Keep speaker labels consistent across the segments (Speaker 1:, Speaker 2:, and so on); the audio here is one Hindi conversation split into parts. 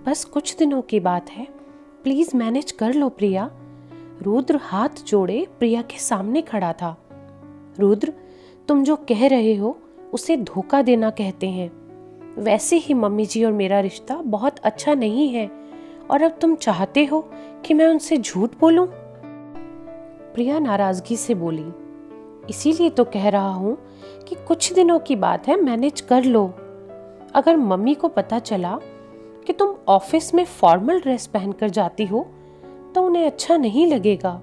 Speaker 1: बस कुछ दिनों की बात है, प्लीज मैनेज कर लो प्रिया। रुद्र हाथ जोड़े प्रिया के सामने खड़ा था। रुद्र, तुम जो कह रहे हो उसे धोखा देना कहते हैं। वैसे ही मम्मी जी और मेरा रिश्ता बहुत अच्छा नहीं है, और अब तुम चाहते हो कि मैं उनसे झूठ बोलूं? प्रिया नाराजगी से बोली, इसीलिए तो कह रहा हूं कि कुछ दिनों की बात है, मैनेज कर लो। अगर मम्मी को पता चला कि तुम ऑफिस में फॉर्मल ड्रेस पहनकर जाती हो तो उन्हें अच्छा नहीं लगेगा।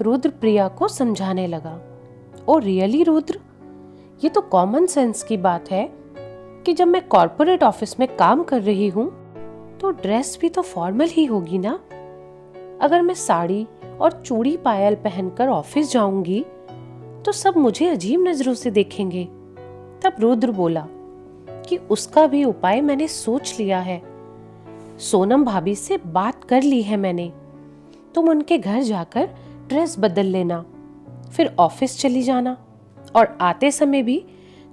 Speaker 1: रुद्र प्रिया को समझाने लगा। ओ रियली रुद्र, ये तो कॉमन सेंस की बात है कि जब मैं कॉर्पोरेट ऑफिस में काम कर रही हूं तो ड्रेस भी तो फॉर्मल ही होगी ना। अगर मैं साड़ी और चूड़ी पायल पहनकर ऑफिस जाऊंगी तो सब मुझे अजीब नजरों से देखेंगे। तब रुद्र बोला कि उसका भी उपाय मैंने सोच लिया है। सोनम भाभी से बात कर ली है मैंने। तुम उनके घर जाकर ड्रेस बदल लेना, फिर ऑफिस चली जाना, और आते समय भी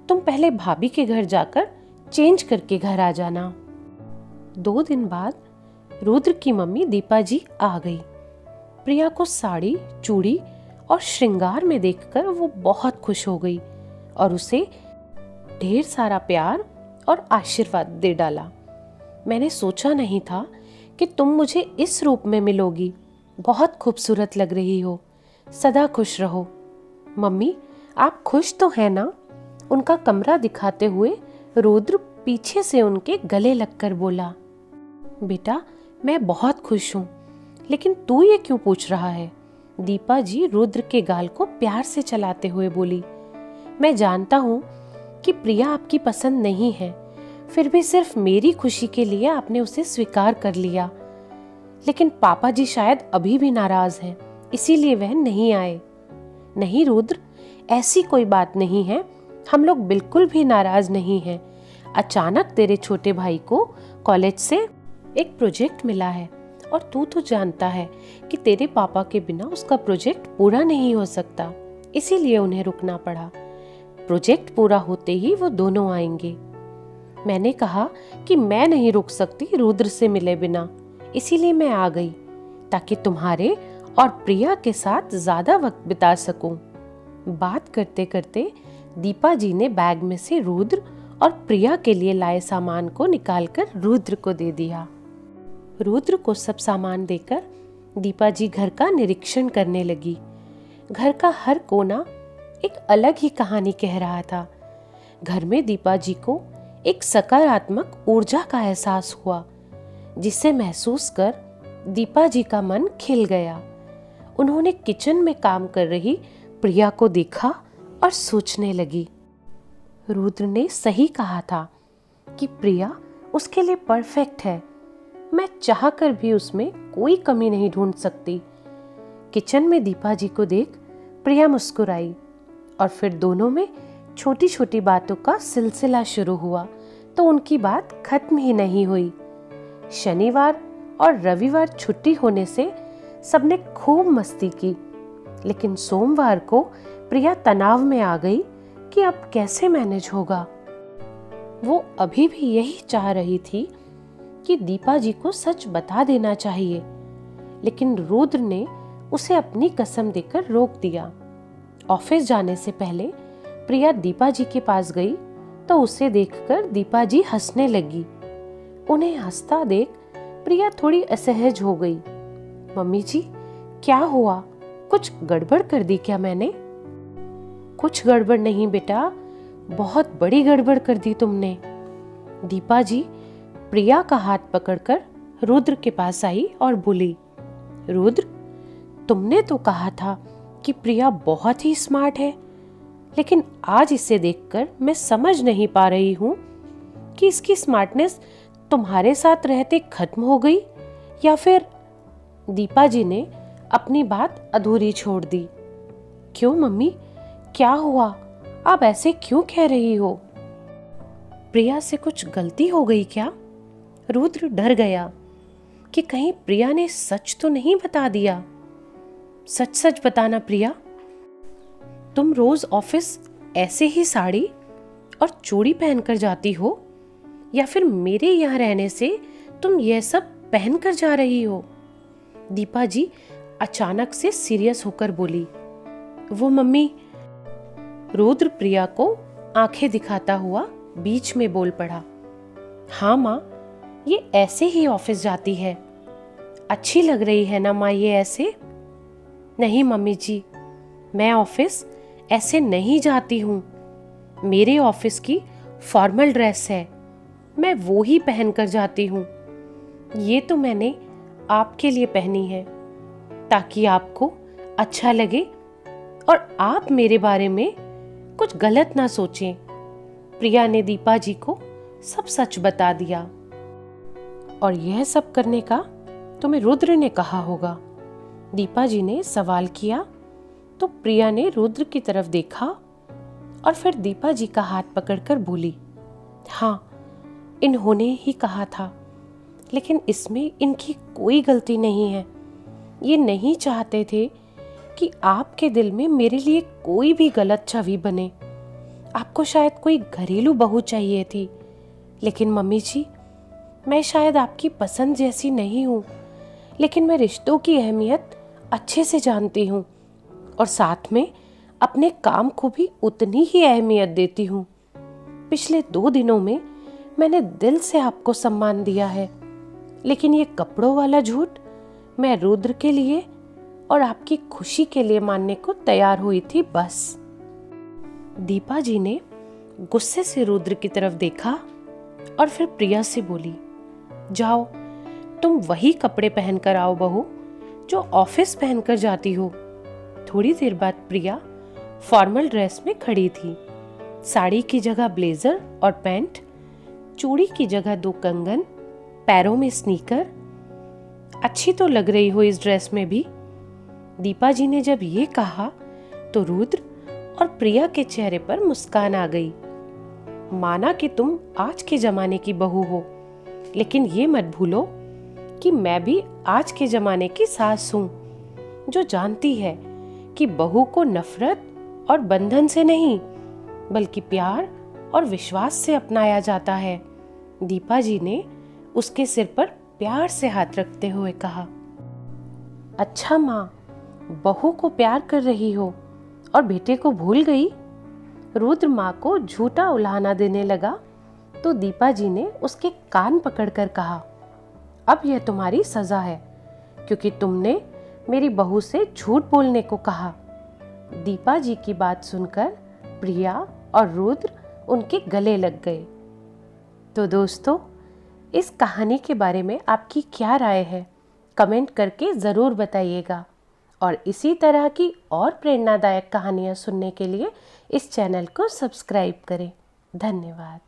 Speaker 1: तुम पहले भाभी के घर जाकर चेंज करके घर आ जाना। 2 दिन बाद रुद्र की मम्मी दीपा जी आ गई। प्रिया को साड़ी, चूड़ी और श्रृंगार में देखकर वो बहुत खुश हो गई और उसे ढेर सारा प्यार और आशीर्वाद दे डाला। मैंने सोचा नहीं था कि तुम मुझे इस रूप में मिलोगी। बहुत खूबसूरत लग रही हो। सदा खुश रहो। मम्मी, आप खुश तो हैं ना? उनका कमरा दिखाते हुए रुद्र पीछे से उनके गले लगकर बोला। बेटा, मैं बहुत खुश हूँ, लेकिन तू ये क्यों पूछ रहा है? दीपा जी रुद्र के गाल को प्यार से चलाते हुए बोली। मैं जानता हूँ कि प्रिया आपकी पसंद नहीं है, फिर भी सिर्फ मेरी खुशी के लिए आपने उसे स्वीकार कर लिया। लेकिन पापा जी शायद अभी भी नाराज हैं, इसीलिए वह नहीं आए। नहीं रुद्र, ऐसी कोई बात नहीं है, हम लोग बिल्कुल भी नाराज नहीं हैं। अचानक तेरे छोटे भाई को कॉलेज से एक प्रोजेक्ट मिला है, और तू तो जानता है कि तेरे पापा के बिना उसका प्रोजेक्ट पूरा नहीं हो सकता, इसीलिए उन्हें रुकना पड़ा। प्रोजेक्ट पूरा होते ही वो दोनों आएंगे। मैंने कहा कि मैं नहीं रुक सकती रुद्र से मिले बिना, इसीलिए मैं आ गई ताकि तुम्हारे और प्रिया के साथ ज्यादा वक्त बिता सकूं। बात करते करते दीपा जी ने बैग में से रुद्र और प्रिया के लिए लाए सामान को निकालकर रुद्र को दे दिया। रुद्र को सब सामान देकर दीपा जी घर का निरीक्षण करने लगी। घर का हर कोना एक अलग ही कहानी कह रहा था। घर में दीपा जी को एक सकारात्मक ऊर्जा का एहसास हुआ, जिसे महसूस कर दीपा जी का मन खिल गया। उन्होंने किचन में काम कर रही प्रिया को देखा और सोचने लगी, रुद्र ने सही कहा था कि प्रिया उसके लिए परफेक्ट है। मैं चाहकर भी उसमें कोई कमी नहीं ढूंढ सकती। किचन में दीपा जी को देख प्रिया मुस्कुराई, और फिर दोनों में छोटी छोटी बातों का सिलसिला शुरू हुआ तो उनकी बात खत्म ही नहीं हुई। शनिवार और रविवार छुट्टी होने से सबने खूब मस्ती की, लेकिन सोमवार को प्रिया तनाव में आ गई कि अब कैसे मैनेज होगा। वो अभी भी यही चाह रही थी कि दीपा जी को सच बता देना चाहिए, लेकिन रुद्र ने उसे अपनी कसम देकर रोक दिया। ऑफिस जाने से पहले प्रिया दीपा जी के पास गई तो उसे देखकर दीपा जी हंसने लगी। उन्हें हंसता देख प्रिया थोड़ी असहज हो गई। मम्मी जी, क्या हुआ? कुछ गड़बड़ कर दी क्या मैंने? कुछ गड़बड़ नहीं बेटा, बहुत बड़ी गड़बड़ कर दी तुमने। दीपा जी प्रिया का हाथ पकड़कर रुद्र के पास आई और बोली, रुद्र, तुमने तो कहा था कि प्रिया बहुत ही स्मार्ट है, लेकिन आज इसे देखकर मैं समझ नहीं पा रही हूँ कि इसकी स्मार्टनेस तुम्हारे साथ रहते खत्म हो गई या फिर। दीपा जी ने अपनी बात अधूरी छोड़ दी। क्यों मम्मी, क्या हुआ? आप ऐसे क्यों कह रही हो? प्रिया से कुछ गलती हो गई क्या? रुद्र डर गया कि कहीं प्रिया ने सच तो नहीं बता दिया। सच सच बताना प्रिया, तुम रोज ऑफिस ऐसे ही साड़ी और चूड़ी पहनकर जाती हो, या फिर मेरे यहाँ रहने से तुम यह सब पहन कर जा रही हो? दीपा जी अचानक से सीरियस होकर बोली। वो मम्मी। रुद्र प्रिया को आंखें दिखाता हुआ बीच में बोल पड़ा। हाँ माँ, ये ऐसे ही ऑफिस जाती है। अच्छी लग रही है ना माँ ये ऐसे? नहीं मम्मी जी, मैं ऑफिस ऐसे नहीं जाती हूँ। मेरे ऑफिस की फॉर्मल ड्रेस है, मैं वो ही पहन कर जाती हूँ। ये तो मैंने आपके लिए पहनी है ताकि आपको अच्छा लगे और आप मेरे बारे में कुछ गलत ना सोचें। प्रिया ने दीपा जी को सब सच बता दिया। और यह सब करने का तुम्हें रुद्र ने कहा होगा? दीपा जी ने सवाल किया तो प्रिया ने रुद्र की तरफ देखा और फिर दीपा जी का हाथ पकड़कर बोली, हाँ, इन्होंने ही कहा था, लेकिन इसमें इनकी कोई गलती नहीं है। ये नहीं चाहते थे कि आपके दिल में मेरे लिए कोई भी गलत छवि बने। आपको शायद कोई घरेलू बहू चाहिए थी, लेकिन मम्मी जी, मैं शायद आपकी पसंद जैसी नहीं हूँ, लेकिन मैं रिश्तों की अहमियत अच्छे से जानती हूँ और साथ में अपने काम को भी उतनी ही अहमियत देती हूँ। पिछले 2 दिनों में मैंने दिल से आपको सम्मान दिया है, लेकिन ये कपड़ों वाला झूठ मैं रुद्र के लिए और आपकी खुशी के लिए मानने को तैयार हुई थी बस। दीपा जी ने गुस्से से रुद्र की तरफ देखा और फिर प्रिया से बोली, जाओ, तुम वही कपड़े पहनकर आओ बहू जो ऑफिस पहनकर जाती हो। थोड़ी देर बाद प्रिया फॉर्मल ड्रेस में खड़ी थी। साड़ी की जगह ब्लेजर और पैंट, चूड़ी की जगह 2 कंगन, पैरों में स्नीकर। अच्छी तो लग रही हो इस ड्रेस में भी। दीपा जी ने जब ये कहा तो रुद्र और प्रिया के चेहरे पर मुस्कान आ गई। माना कि तुम आज के जमाने की बहू हो, लेकिन ये मत भूलो कि मैं भी आज के जमाने की सास हूँ, जो जानती है कि बहू को नफरत और बंधन से नहीं, बल्कि प्यार और विश्वास से अपनाया जाता है। दीपा जी ने उसके सिर पर प्यार से हाथ रखते हुए कहा। अच्छा माँ, बहू को प्यार कर रही हो और बेटे को भूल गई? रुद्र माँ को झूठा उलाहना देने लगा तो दीपा जी ने उसके कान पकड़कर कहा, अब यह तुम्हारी सजा है, क्योंकि तुमने मेरी बहू से झूठ बोलने को कहा। दीपा जी की बात सुनकर प्रिया और रुद्र उनके गले लग गए। तो दोस्तों, इस कहानी के बारे में आपकी क्या राय है? कमेंट करके ज़रूर बताइएगा और इसी तरह की और प्रेरणादायक कहानियाँ सुनने के लिए इस चैनल को सब्सक्राइब करें। धन्यवाद।